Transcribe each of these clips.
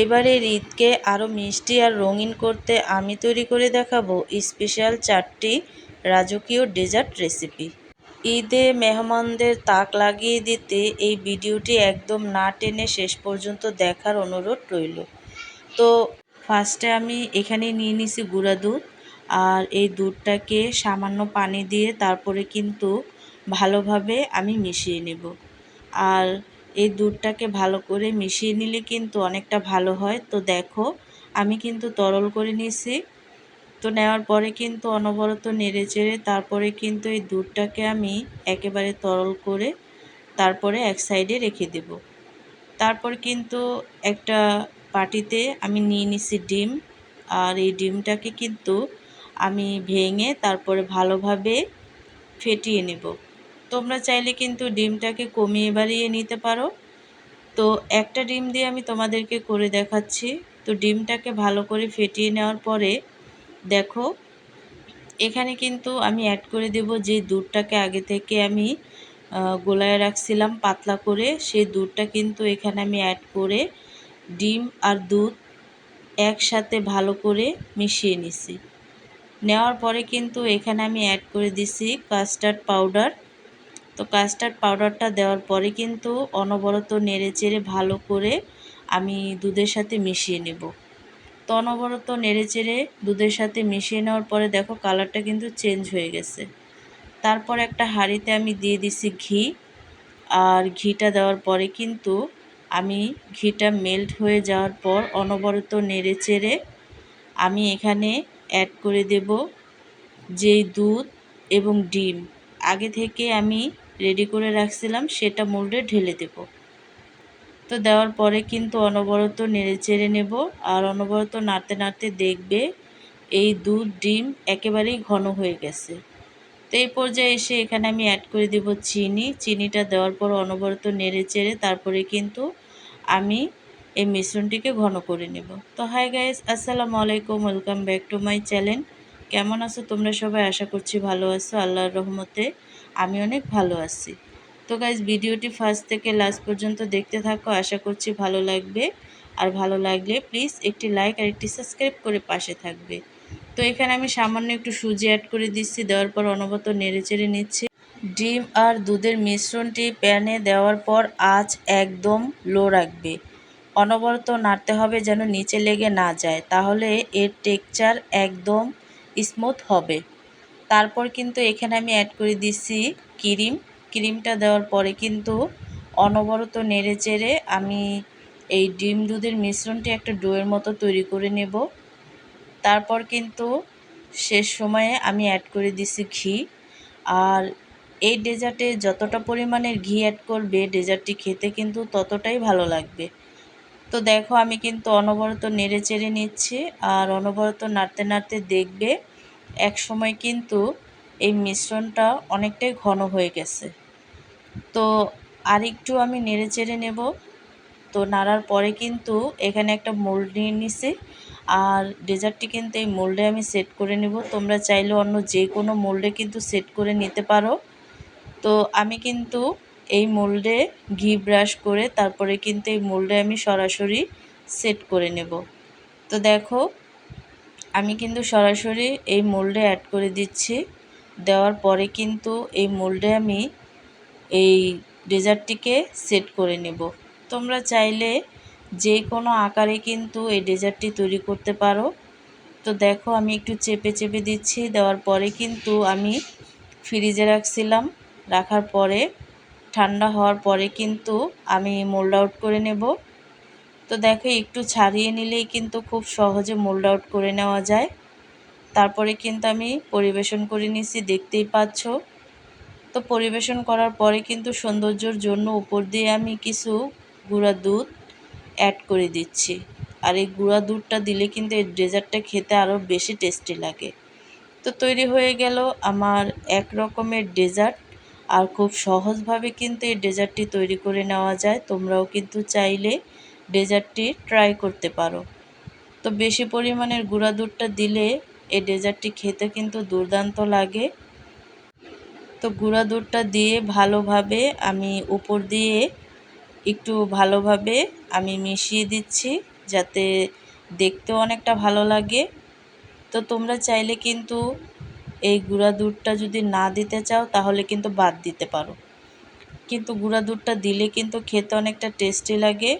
এবারের ঈদকে আরও মিষ্টি আর রঙিন করতে আমি তৈরি করে দেখাবো স্পেশাল 4টি রাজকীয় ডেজার্ট রেসিপি। ঈদে মেহমানদের তাক লাগিয়ে দিতে এই ভিডিওটি একদম না টেনে শেষ পর্যন্ত দেখার অনুরোধ রইল। তো ফার্স্টে আমি এখানে নিয়ে নিছি গুঁড়া দুধ, আর এই দুধটাকে সামান্য পানি দিয়ে তারপরে কিন্তু ভালোভাবে আমি মিশিয়ে নেব। আর এই দুধটাকে ভালো করে মিশিয়ে নিলে কিন্তু অনেকটা ভালো হয়। তো দেখো আমি কিন্তু তরল করে নিয়েছি। তো নেওয়ার পরে কিন্তু অনবরত নেড়ে চেড়ে তারপরে কিন্তু এই দুধটাকে আমি একেবারে তরল করে তারপরে এক সাইডে রেখে দেব। তারপর কিন্তু একটা বাটিতে আমি নিয়ে নিছি ডিম, আর এই ডিমটাকে কিন্তু আমি ভেঙে তারপরে ভালোভাবে ফেটিয়ে নেব। তোমরা চাইলে কিন্তু ডিমটাকে কমিয়ে বাড়িয়ে নিতে পারো। তো একটা ডিম দিয়ে আমি তোমাদেরকে করে দেখাচ্ছি। তো ডিমটাকে ভালো করে ফেটিয়ে নেওয়ার পরে দেখো এখানে কিন্তু আমি অ্যাড করে দেব যে দুধটাকে আগে থেকে আমি গোলায় রাখছিলাম পাতলা করে, সেই দুধটা কিন্তু এখানে আমি অ্যাড করে ডিম আর দুধ একসাথে ভালো করে মিশিয়ে নিছি। নেওয়ার পরে কিন্তু এখানে আমি অ্যাড করে দিছি কাস্টার্ড পাউডার। তো কাস্টার্ড পাউডারটা দেওয়ার পরে কিন্তু অনবরত নেড়ে চেড়ে ভালো করে আমি দুধের সাথে মিশিয়ে নেব। তো অনবরত নেড়ে চেড়ে দুধের সাথে মিশিয়ে নেওয়ার পরে দেখো কালারটা কিন্তু চেঞ্জ হয়ে গেছে। তারপর একটা হাঁড়িতে আমি দিয়ে দিছি ঘি, আর ঘিটা দেওয়ার পরে কিন্তু আমি ঘিটা মেল্ট হয়ে যাওয়ার পর অনবরত নেড়ে চেড়ে আমি এখানে অ্যাড করে দেব যেই দুধ এবং ডিম আগে থেকে আমি রেডি করে রাখছিলাম, সেটা মোল্ডে ঢেলে দেব। তো দেওয়ার পরে কিন্তু অনবরত নেড়ে চেড়ে নেব, আর অনবরত নাড়তে নাড়তে দেখবে এই দুধ ডিম একেবারেই ঘন হয়ে গেছে। তো এই পর্যায়ে এসে এখানে আমি অ্যাড করে দেব চিনি। চিনিটা দেওয়ার পর অনবরত নেড়ে চেড়ে তারপরে কিন্তু আমি এই মিশ্রণটিকে ঘন করে নেব। তো হাই গাইস, আসসালামু আলাইকুম, welcome back to my channel. কেমন আছো তোমরা সবাই? আশা করছি ভালো আছো। আল্লাহর রহমতে আমি অনেক ভালো আছি। তো গাইস, ভিডিওটি ফার্স্ট থেকে লাস্ট পর্যন্ত দেখতে থাকো, আশা করছি ভালো লাগবে। আর ভালো লাগলে প্লিজ একটি লাইক আর একটি সাবস্ক্রাইব করে পাশে থাকবে। তো এখানে আমি সামান্য একটু সুজি অ্যাড করে দিচ্ছি, দেওয়ার পর অনবরত নেড়ে চেড়ে নিচ্ছি। ডিম আর দুধের মিশ্রণটি প্যানে দেওয়ার পর আঁচ একদম লো রাখবে। অনবরত নাড়তে হবে যেন নিচে লেগে না যায়, তাহলে এর টেক্সচার একদম স্মুথ হবে। তারপর কিন্তু এখানে আমি অ্যাড করে দিচ্ছি ক্রিম। ক্রিমটা দেওয়ার পরে কিন্তু অনবরত নেড়ে চেড়ে আমি এই ডিম দুধের মিশ্রণটি একটা ডোয়ের মতো তৈরি করে নেব। তারপর কিন্তু শেষ সময়ে আমি অ্যাড করে দিছি ঘি। আর এই ডেজার্টে যতটা পরিমাণের ঘি অ্যাড করবে ডেজার্টটি খেতে কিন্তু ততটাই ভালো লাগবে। তো দেখো আমি কিন্তু অনবরত নেড়ে চেড়ে নিচ্ছি, আর অনবরত নাড়তে নাড়তে দেখবে এক সময় কিন্তু এই মিশ্রণটা অনেকটাই ঘন হয়ে গেছে। তো আর একটু আমি নেড়ে চেড়ে নেব। তো নাড়ার পরে কিন্তু এখানে একটা মোল্ড নিয়ে নিছি, আর ডেজার্টটি কিন্তু এই মোল্ডে আমি সেট করে নেব। তোমরা চাইলে অন্য যে কোনো মোল্ডে কিন্তু সেট করে নিতে পারো। তো আমি কিন্তু এই মোল্ডে ঘি ব্রাশ করে তারপরে কিন্তু এই মোল্ডে আমি সরাসরি সেট করে নেব। তো দেখো আমি কিন্তু সরাসরি এই মোল্ডে অ্যাড করে দিচ্ছি। দেওয়ার পরে কিন্তু এই মোল্ডে আমি এই ডেজার্টটিকে সেট করে নেব। তোমরা চাইলে যে কোনো আকারে কিন্তু এই ডেজার্টটি তৈরি করতে পারো। তো দেখো আমি একটু চেপে চেপে দিচ্ছি। দেওয়ার পরে কিন্তু আমি ফ্রিজে রাখছিলাম, রাখার পরে ঠান্ডা হওয়ার পরে কিন্তু আমি মোল্ড আউট করে নেব। তো দেখো একটু ছাড়িয়ে নিলেই কিন্তু খুব সহজে মোল্ড আউট করে নেওয়া যায়। তারপরে কিন্তু আমি পরিবেশন করে নিছি, দেখতেই পাচ্ছ। তো পরিবেশন করার পরে কিন্তু সৌন্দর্যের জন্য উপর দিয়ে আমি কিছু গুঁড়া দুধ অ্যাড করে দিচ্ছি। আর এই গুঁড়া দুধটা দিলে কিন্তু এই ডেজার্টটা খেতে আরও বেশি টেস্টি লাগে। তো তৈরি হয়ে গেল আমার এক রকমের ডেজার্ট। আর খুব সহজভাবে কিন্তু এই ডেজার্টটি তৈরি করে নেওয়া যায়। তোমরাও কিন্তু চাইলে ডেজার্টটি ট্রাই করতে পারো। তো বেশি পরিমাণের গুঁড়া দুধটা দিলে এই ডেজার্টটি খেতে কিন্তু দুর্দান্ত লাগে। তো গুঁড়া দুধটা দিয়ে ভালোভাবে আমি উপর দিয়ে একটু ভালোভাবে আমি মিশিয়ে দিচ্ছি। যাতে দেখতেও অনেকটা ভালো লাগে। তো তোমরা চাইলে কিন্তু এই গুঁড়া দুধটা যদি না দিতে চাও তাহলে কিন্তু বাদ দিতে পারো, কিন্তু গুঁড়া দুধটা দিলে কিন্তু খেতে অনেকটা টেস্টি লাগে।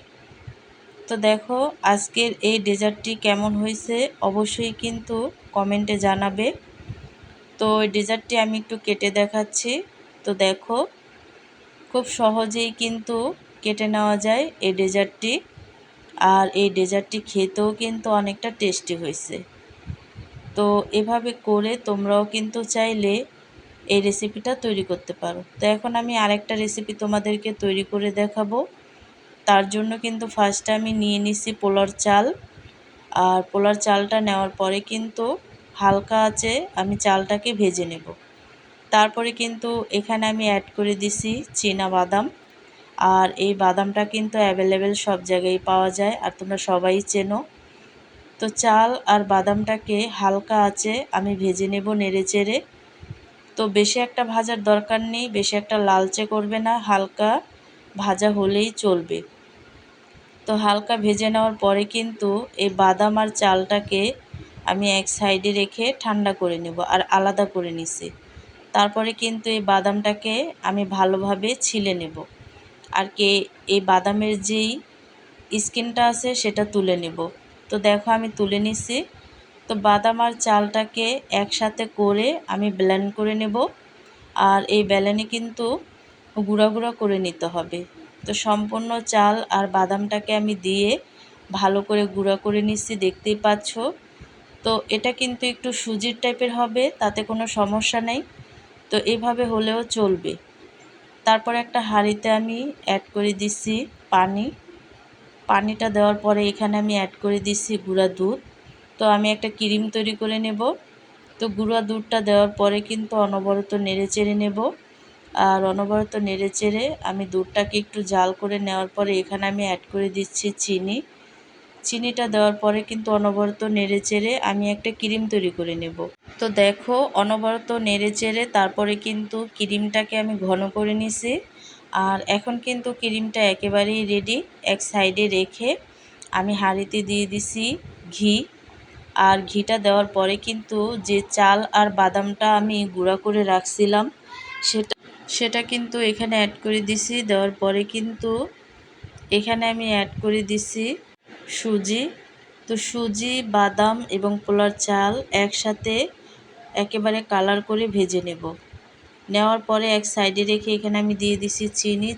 তো দেখো আজকের এই ডেজার্টটি কেমন হয়েছে অবশ্যই কিন্তু কমেন্টে জানাবে। তো এই ডেজার্টটি আমি একটু কেটে দেখাচ্ছি। তো দেখো খুব সহজেই কিন্তু কেটে নেওয়া যায় এই ডেজার্টটি, আর এই ডেজার্টটি খেতেও কিন্তু অনেকটা টেস্টি হয়েছে। তো এভাবে করে তোমরাও কিন্তু চাইলে এই রেসিপিটা তৈরি করতে পারো। তো এখন আমি আরেকটা রেসিপি তোমাদেরকে তৈরি করে দেখাবো। তার জন্য কিন্তু ফার্স্টে আমি নিয়ে নিছি পোলার চাল, আর পোলার চালটা নেওয়ার পরে কিন্তু হালকা আঁচে আমি চালটাকে ভেজে নেব। তারপরে কিন্তু এখানে আমি অ্যাড করে দিছি চীনা বাদাম, আর এই বাদামটা কিন্তু অ্যাভেলেবেল সব জায়গায় পাওয়া যায় আর তোমরা সবাই চেনো। তো চাল আর বাদামটাকে হালকা আঁচে আমি ভেজে নেব নেড়ে চেড়ে। তো বেশি একটা ভাজার দরকার নেই, বেশি একটা লালচে করবে না, হালকা ভাজা হলেই চলবে। তো হালকা ভেজে নেওয়ার পরে কিন্তু এই বাদাম আর চালটাকে আমি এক সাইডে রেখে ঠান্ডা করে নেব আর আলাদা করে নিছি। তারপরে কিন্তু এই বাদামটাকে আমি ভালোভাবে ছিলে নেব, আর এই বাদামের যেই স্কিনটা আছে সেটা তুলে নেব। তো দেখো আমি তুলে নিছি। তো বাদাম আর চালটাকে একসাথে করে আমি ব্লেন্ড করে নেব, আর এই ব্লেন্ডে কিন্তু গুঁড়া গুঁড়া করে নিতে হবে। তো সম্পূর্ণ চাল আর বাদামটাকে আমি দিয়ে ভালো করে গুঁড়া করে নিচ্ছি, দেখতেই পাচ্ছ। তো এটা কিন্তু একটু সুজির টাইপের হবে, তাতে কোনো সমস্যা নেই। তো এভাবে হলেও চলবে। তারপর একটা হাঁড়িতে আমি অ্যাড করে দিচ্ছি পানিটা দেওয়ার পরে এখানে আমি অ্যাড করে দিচ্ছি গুঁড়া দুধ। তো আমি একটা ক্রিম তৈরি করে নেব। তো গুঁড়া দুধটা দেওয়ার পরে কিন্তু অনবরত নেড়ে চেড়ে নেব, আর অনবরত নেড়ে চেড়ে আমি দুধটাকে একটু জাল করে নেওয়ার পরে এখানে আমি অ্যাড করে দিচ্ছি চিনিটা দেওয়ার পরে কিন্তু অনবরত নেড়ে চেড়ে আমি একটা ক্রিম তৈরি করে নেব। তো দেখো অনবরত নেড়ে চেড়ে তারপরে কিন্তু ক্রিমটাকে আমি ঘন করে নিছি, আর এখন কিন্তু ক্রিমটা একেবারেই রেডি। এক সাইডে রেখে আমি হাঁড়িতে দিয়ে দিছি ঘি, আর ঘিটা দেওয়ার পরে কিন্তু যে চাল আর বাদামটা আমি গুঁড়া করে রাখছিলাম সেটা কিন্তু এখানে অ্যাড করে দিছি। দেওয়ার পরে কিন্তু এখানে আমি অ্যাড করে দিছি সুজি। তো সুজি, বাদাম এবং পোলার চাল একসাথে একেবারে কালার করে ভেজে নেওয়ার পরে এক সাইডে রেখে এখানে আমি দিয়ে দিছি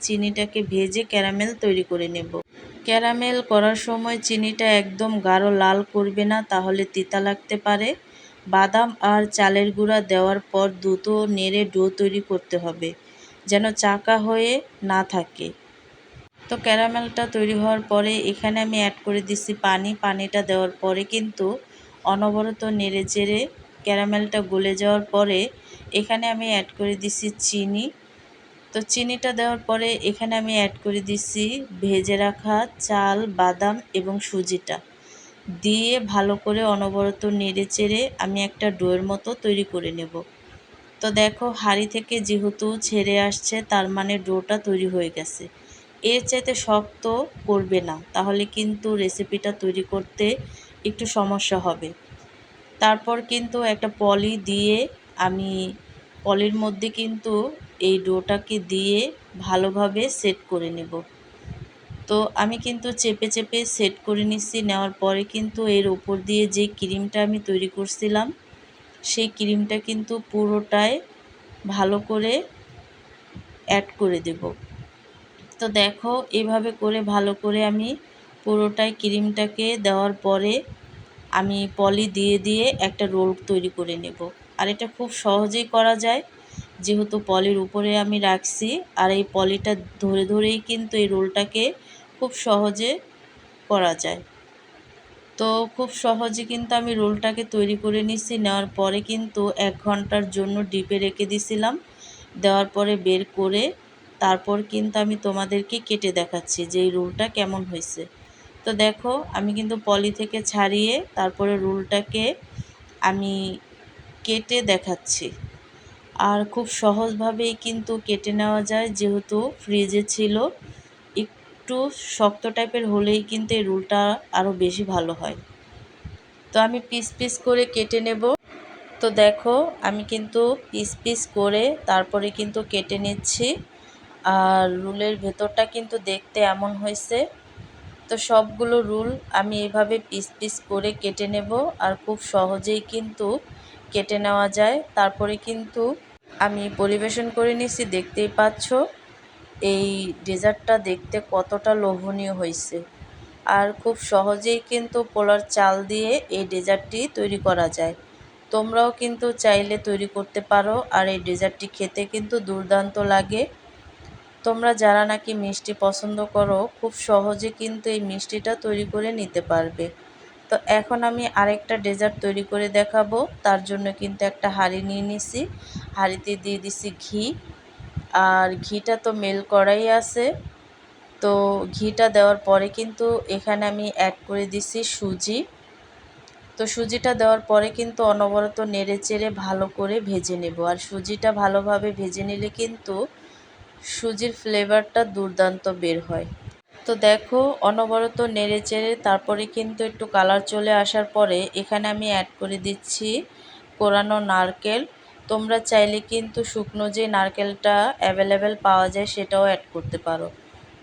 চিনিটাকে ভেজে ক্যারামেল তৈরি করে নেব। ক্যারামেল করার সময় চিনিটা একদম গাঢ় লাল করবে না, তাহলে তিতা লাগতে পারে। বাদাম আর চালের গুঁড়া দেওয়ার পর দ্রুত নেড়ে ডো তৈরি করতে হবে, যেন চাকা হয়ে না থাকে। তো ক্যারামেলটা তৈরি হওয়ার পরে এখানে আমি অ্যাড করে দিচ্ছি পানিটা দেওয়ার পরে কিন্তু অনবরত নেড়ে চেড়ে ক্যারামেলটা গলে যাওয়ার পরে এখানে আমি অ্যাড করে দিচ্ছি চিনি। তো চিনিটা দেওয়ার পরে এখানে আমি অ্যাড করে দিচ্ছি ভেজে রাখা চাল, বাদাম এবং সুজিটা দিয়ে ভালো করে অনবরত নেড়ে চেড়ে আমি একটা ডোয়ের মতো তৈরি করে নেব। তো দেখো হাঁড়ি থেকে যেহেতু ছেড়ে আসছে, তার মানে ডোটা তৈরি হয়ে গেছে। এর চাইতে শক্ত করবে না, তাহলে কিন্তু রেসিপিটা তৈরি করতে একটু সমস্যা হবে। তারপর কিন্তু একটা পলি দিয়ে আমি পলির মধ্যে কিন্তু এই ডোটাকে দিয়ে ভালোভাবে সেট করে নেব। তো আমি কিন্তু চেপে চেপে সেট করে নিচ্ছি। নেওয়ার পরে কিন্তু এর ওপর দিয়ে যে ক্রিমটা আমি তৈরি করছিলাম সেই ক্রিমটা কিন্তু পুরোটাই ভালো করে অ্যাড করে দেব। তো দেখো এভাবে করে ভালো করে আমি পুরোটাই ক্রিমটাকে দেওয়ার পরে আমি পলি দিয়ে দিয়ে একটা রোল তৈরি করে নেব। আর এটা খুব সহজেই করা যায়, যেহেতু পলির উপরে আমি রাখছি, আর এই পলিটা ধরে ধরেই কিন্তু এই রোলটাকে খুব সহজে করা যায়। তো খুব সহজে কিন্তু আমি রোলটাকে তৈরি করে নিচ্ছি। নেওয়ার পরে কিন্তু 1 ঘন্টার জন্য ডিপে রেখে দিছিলাম। দেওয়ার পরে বের করে তারপর কিন্তু আমি তোমাদেরকে কেটে দেখাচ্ছি যে এই রোলটা কেমন হয়েছে। তো দেখো আমি কিন্তু পলি থেকে ছাড়িয়ে তারপরে রোলটাকে আমি কেটে দেখাচ্ছি। আর খুব সহজভাবেই কিন্তু কেটে নেওয়া যায়, যেহেতু ফ্রিজে ছিল। একটু শক্ত টাইপের হলেই কিন্তু এই রোলটা আরও বেশি ভালো হয়। তো আমি পিস পিস করে কেটে নেব। তো দেখো আমি কিন্তু পিস পিস করে তারপরে কিন্তু কেটে নিচ্ছি। আর রোলের ভেতরটা কিন্তু দেখতে এমন হয়েছে। তো সবগুলো রোল আমি এভাবে পিস পিস করে কেটে নেব। আর খুব সহজেই কিন্তু কেটে নেওয়া যায়। তারপরে কিন্তু আমি পরিবেশন করে নিয়েছি, দেখতেই পাচ্ছ এই ডেজার্টটা দেখতে কতটা লোভনীয় হয়েছে। আর খুব সহজেই কিন্তু পোলার চাল দিয়ে এই ডেজার্টটি তৈরি করা যায়। তোমরাও কিন্তু চাইলে তৈরি করতে পারো। আর এই ডেজার্টটি খেতে কিন্তু দুর্দান্ত লাগে। তোমরা যারা নাকি মিষ্টি পছন্দ করো খুব সহজে কিন্তু এই মিষ্টিটা তৈরি করে নিতে পারবে। তো এখন আমি আরেকটা ডেজার্ট তৈরি করে দেখাবো। তার জন্য কিন্তু একটা হাঁড়ি নিয়ে নিছি, হাঁড়িতে দিয়ে দিছি ঘি। আর ঘিটা তো মেল্ট করাই আছে। তো ঘিটা দেওয়ার পরে কিন্তু এখানে আমি অ্যাড করে দিছি সুজি। তো সুজিটা দেওয়ার পরে কিন্তু অনবরত নেড়ে চেড়ে ভালো করে ভেজে নেব। আর সুজিটা ভালোভাবে ভেজে নিলে কিন্তু সুজির ফ্লেভারটা দুর্দান্ত বের হয়। তো দেখো অনবরত নেড়ে চেড়ে তারপরে কিন্তু একটু কালার চলে আসার পরে এখানে আমি অ্যাড করে দিচ্ছি কোরানো নারকেল। তোমরা চাইলে কিন্তু শুকনো যে নারকেলটা অ্যাভেলেবেল পাওয়া যায় সেটাও অ্যাড করতে পারো।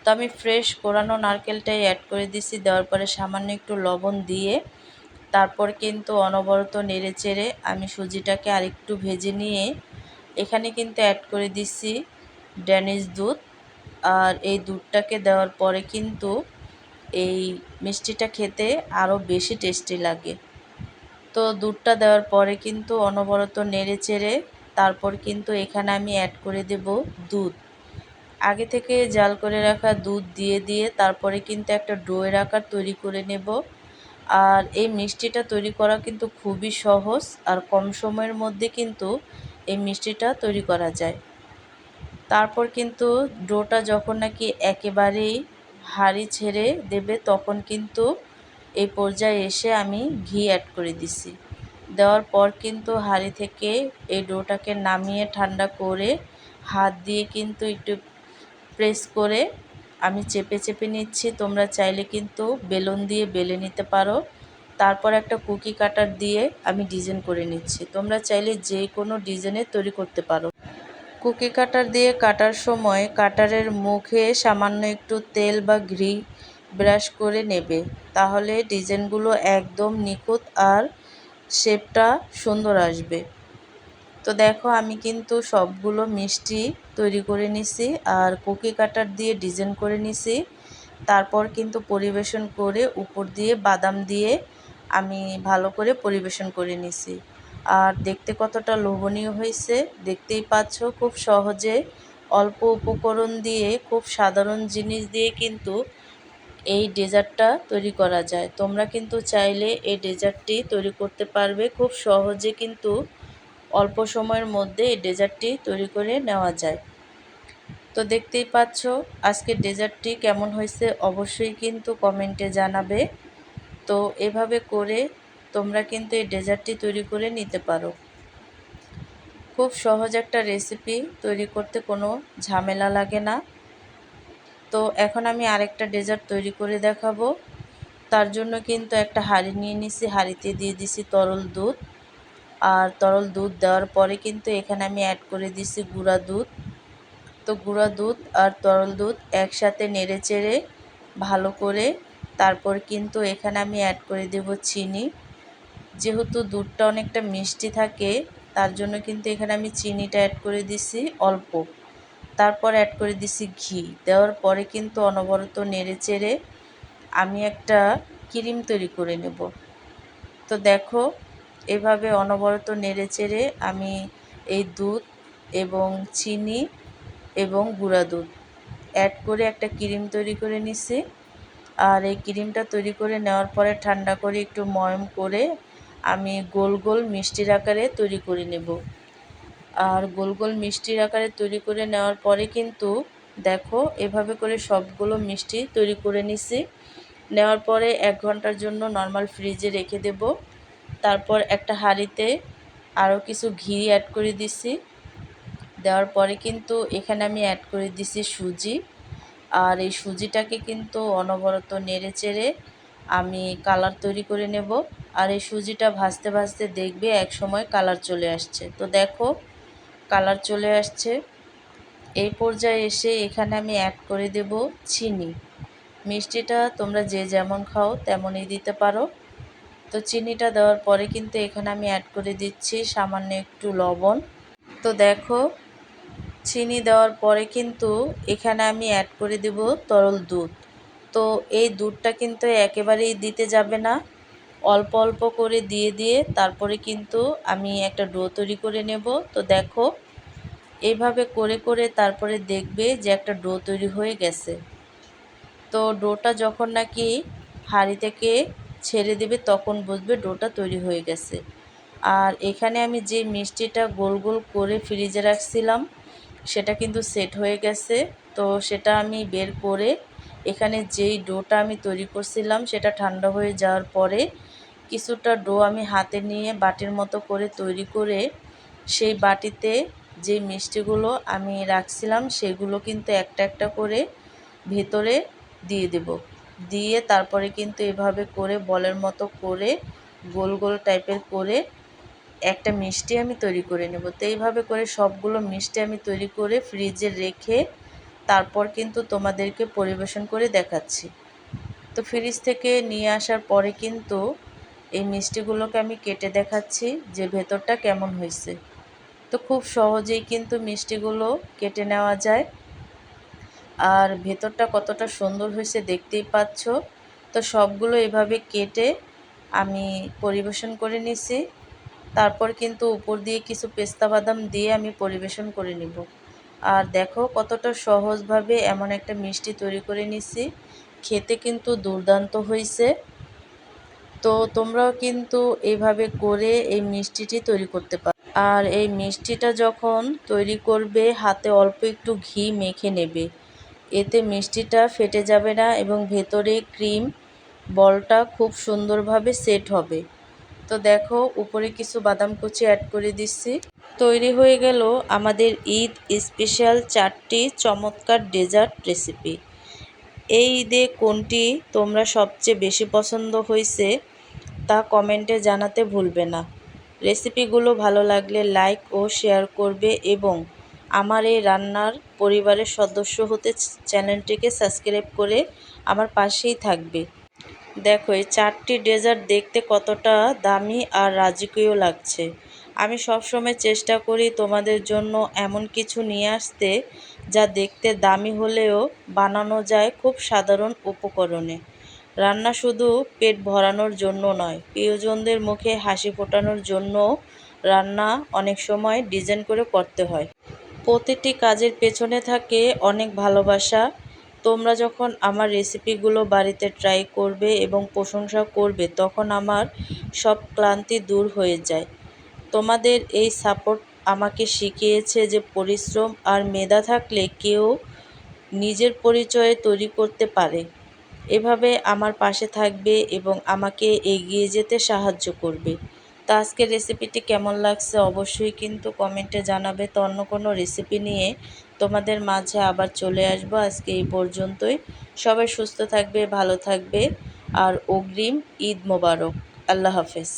তো আমি ফ্রেশ কোরানো নারকেলটাই অ্যাড করে দিছি। দেওয়ার পরে সামান্য একটু লবণ দিয়ে তারপর কিন্তু অনবরত নেড়ে চেড়ে আমি সুজিটাকে আরেকটু ভেজে নিয়ে এখানে কিন্তু অ্যাড করে দিছি ড্যানিশ দুধ। আর এই দুধটাকে দেওয়ার পরে কিন্তু এই মিষ্টিটা খেতে আরও বেশি টেস্টি লাগে। তো দুধটা দেওয়ার পরে কিন্তু অনবরত নেড়ে চেড়ে তারপর কিন্তু এখানে আমি অ্যাড করে দেব দুধ। আগে থেকে জাল করে রাখা দুধ দিয়ে তারপরে কিন্তু একটা ডোয়ের আকার তৈরি করে নেব। আর এই মিষ্টিটা তৈরি করা কিন্তু খুবই সহজ। আর কম সময়ের মধ্যে কিন্তু এই মিষ্টিটা তৈরি করা যায়। তারপর কিন্তু ডোটা যখন নাকি একেবারেই হাঁড়ি ছেড়ে দেবে তখন কিন্তু এই পর্যায়ে এসে আমি ঘি অ্যাড করে দিছি। দেওয়ার পর কিন্তু হাঁড়ি থেকে এই ডোটাকে নামিয়ে ঠান্ডা করে হাত দিয়ে কিন্তু একটু প্রেস করে আমি চেপে চেপে নিচ্ছি। তোমরা চাইলে কিন্তু বেলুন দিয়ে বেলে নিতে পারো। তারপর একটা কুকি কাটার দিয়ে আমি ডিজাইন করে নিচ্ছি। তোমরা চাইলে যে কোনো ডিজাইনের তৈরি করতে পারো। কুকি কাটার দিয়ে কাটার সময় কাটারের মুখে সামান্য একটু তেল বা ঘি ব্রাশ করে নেবে, তাহলে ডিজাইনগুলো একদম নিখুঁত আর শেপটা সুন্দর আসবে। তো দেখো আমি কিন্তু সবগুলো মিষ্টি তৈরি করে নিছি আর কুকি কাটার দিয়ে ডিজাইন করে নিছি। তারপর কিন্তু পরিবেশন করে উপর দিয়ে বাদাম দিয়ে আমি ভালো করে পরিবেশন করে নিছি। আর দেখতে কতটা লোভনীয় হয়েছে দেখতেই পাচ্ছ। খুব সহজে অল্প উপকরণ দিয়ে খুব সাধারণ জিনিস দিয়ে কিন্তু এই ডেজার্টটা তৈরি করা যায়। তোমরা কিন্তু চাইলে এই ডেজার্টটি তৈরি করতে পারবে খুব সহজে। কিন্তু অল্প সময়ের মধ্যে এই ডেজার্টটি তৈরি করে নেওয়া যায়। তো দেখতেই পাচ্ছ আজকের ডেজার্টটি কেমন হয়েছে অবশ্যই কিন্তু কমেন্টে জানাবে। তো এভাবে করে তোমরা কিন্তু এই ডেজার্টটি তৈরি করে নিতে পারো। খুব সহজ একটা রেসিপি, তৈরি করতে কোনো ঝামেলা লাগে না। তো এখন আমি আরেকটা ডেজার্ট তৈরি করে দেখাবো। তার জন্য কিন্তু একটা হাঁড়ি নিয়ে নিছি, হাঁড়িতে দিয়ে দিছি তরল দুধ। আর তরল দুধ দেওয়ার পরে কিন্তু এখানে আমি অ্যাড করে দিছি গুঁড়া দুধ। তো গুঁড়া দুধ আর তরল দুধ একসাথে নেড়ে চেড়ে ভালো করে তারপর কিন্তু এখানে আমি অ্যাড করে দেব চিনি। যেহেতু দুধটা অনেকটা মিষ্টি থাকে তার জন্য কিন্তু এখানে আমি চিনিটা অ্যাড করে দিছি অল্প। তারপর অ্যাড করে দিছি ঘি। দেওয়ার পরে কিন্তু অনবরত নেড়ে চেড়ে আমি একটা ক্রিম তৈরি করে নেব। তো দেখো এভাবে অনবরত নেড়ে চেড়ে আমি এই দুধ এবং চিনি এবং গুঁড়া দুধ অ্যাড করে একটা ক্রিম তৈরি করে নিছি। আর এই ক্রিমটা তৈরি করে নেওয়ার পরে ঠান্ডা করে একটু ময়ম করে আমি গোল গোল মিষ্টির আকারে তৈরি করে নেব। আর গোল গোল মিষ্টির আকারে তৈরি করে নেওয়ার পরে কিন্তু দেখো এভাবে করে সবগুলো মিষ্টি তৈরি করে নিছি। নেওয়ার পরে 1 ঘন্টার জন্য নর্মাল ফ্রিজে রেখে দেব। তারপর একটা হাঁড়িতে আরও কিছু ঘি অ্যাড করে দিছি। দেওয়ার পরে কিন্তু এখানে আমি অ্যাড করে দিছি সুজি। আর এই সুজিটাকে কিন্তু অনবরত নেড়ে চেড়ে আমি কালার তৈরি করে নেব। আর এই সুজিটা ভাজতে ভাজতে দেখবে এক সময় কালার চলে আসছে। তো দেখো কালার চলে আসছে। এই পর্যায়ে এসে এখানে আমি অ্যাড করে দেব চিনি। মিষ্টিটা তোমরা যে যেমন খাও তেমনই দিতে পারো। তো চিনিটা দেওয়ার পরে কিন্তু এখানে আমি অ্যাড করে দিচ্ছি সামান্য একটু লবণ। তো দেখো চিনি দেওয়ার পরে কিন্তু এখানে আমি অ্যাড করে দেব তরল দুধ। তো এই দুধটা কিন্তু একেবারেই দিতে যাবে না, অল্প অল্প করে দিয়ে দিয়ে তারপরে কিন্তু আমি একটা ডো তৈরি করে নেব। তো দেখো এইভাবে করে করে তারপরে দেখবে যে একটা ডো তৈরি হয়ে গেছে। তো ডোটা যখন নাকি হাঁড়ি থেকে ছেড়ে দেবে তখন বুঝবে ডোটা তৈরি হয়ে গেছে। আর এখানে আমি যে মিষ্টিটা গোল গোল করে ফ্রিজে রাখছিলাম সেটা কিন্তু সেট হয়ে গেছে। তো সেটা আমি বের করে এখানে যেই ডোটা আমি তৈরি করছিলাম সেটা ঠান্ডা হয়ে যাওয়ার পরে কিছুটা ডো আমি হাতে নিয়ে বাটির মতো করে তৈরি করে সেই বাটিতে যে মিষ্টিগুলো আমি রাখছিলাম সেগুলো কিন্তু একটা একটা করে ভেতরে দিয়ে দেব। দিয়ে তারপরে কিন্তু এভাবে করে বলের মতো করে গোল গোল টাইপের করে একটা মিষ্টি আমি তৈরি করে নেব। তো এইভাবে করে সবগুলো মিষ্টি আমি তৈরি করে ফ্রিজে রেখে তারপর কিন্তু তোমাদেরকে পরিবেশন করে দেখাচ্ছি। তো ফ্রিজ থেকে নিয়ে আসার পরে কিন্তু এই মিষ্টিগুলোকে আমি কেটে দেখাচ্ছি যে ভেতরটা কেমন হয়েছে। তো খুব সহজেই কিন্তু মিষ্টিগুলো কেটে নেওয়া যায়। আর ভেতরটা কতটা সুন্দর হয়েছে দেখতেই পাচ্ছ। তো সবগুলো এভাবে কেটে আমি পরিবেশন করে নিছি। তারপর কিন্তু উপর দিয়ে কিছু পেস্তা বাদাম দিয়ে আমি পরিবেশন করে নিব। আর দেখো কতটা সহজভাবে এমন একটা মিষ্টি তৈরি করে নিছি, খেতে কিন্তু দুর্দান্ত হয়েছে। তো তোমরাও কিন্তু এইভাবে করে এই মিষ্টিটি তৈরি করতে পারো। আর এই মিষ্টিটা যখন তৈরি করবে হাতে অল্প একটু ঘি মেখে নেবে, এতে মিষ্টিটা ফেটে যাবে না এবং ভেতরে ক্রিম বলটা খুব সুন্দরভাবে সেট হবে। তো দেখো উপরে কিছু বাদাম কুচি অ্যাড করে দিচ্ছি। তৈরি হয়ে গেল আমাদের ঈদ স্পেশাল 4টি চমৎকার ডেজার্ট রেসিপি। এই ঈদে কোনটি তোমরা সবচেয়ে বেশি পছন্দ হয়েছে তা কমেন্টে জানাতে ভুলবে না। রেসিপিগুলো ভালো লাগলে লাইক ও শেয়ার করবে এবং আমার এই রান্নার পরিবারের সদস্য হতে চ্যানেলটিকে সাবস্ক্রাইব করে আমার পাশেই থাকবে। দেখো এই 4টি ডেজার্ট দেখতে কতটা দামি আর রাজকীয় লাগছে। আমি সবসময় চেষ্টা করি তোমাদের জন্য এমন কিছু নিয়ে আসতে যা দেখতে দামি হলেও বানানো যায় খুব সাধারণ উপকরণে। রান্না শুধু পেট ভরানোর জন্য নয়, প্রিয়জনদের মুখে হাসি ফোটানোর জন্যও রান্না অনেক সময় ডিজাইন করে করতে হয়। প্রতিটি কাজের পেছনে থাকে অনেক ভালোবাসা। তোমরা যখন আমার রেসিপিগুলো বাড়িতে ট্রাই করবে এবং প্রশংসা করবে তখন আমার সব ক্লান্তি দূর হয়ে যায়। তোমাদের এই সাপোর্ট আমাকে শিখিয়েছে যে পরিশ্রম আর মেধা থাকলে কেউ নিজের পরিচয় তৈরি করতে পারে। এভাবে আমার পাশে থাকবে এবং আমাকে এগিয়ে যেতে সাহায্য করবে। তো আজকের রেসিপিটি কেমন লাগছে অবশ্যই কিন্তু কমেন্টে জানাবে। তো অন্য কোনো রেসিপি নিয়ে তোমাদের মাঝে আবার চলে আসবো। আজকে এই পর্যন্তই। সবাই সুস্থ থাকবে, ভালো থাকবে আর অগ্রিম ঈদ মোবারক। আল্লাহ হাফেজ।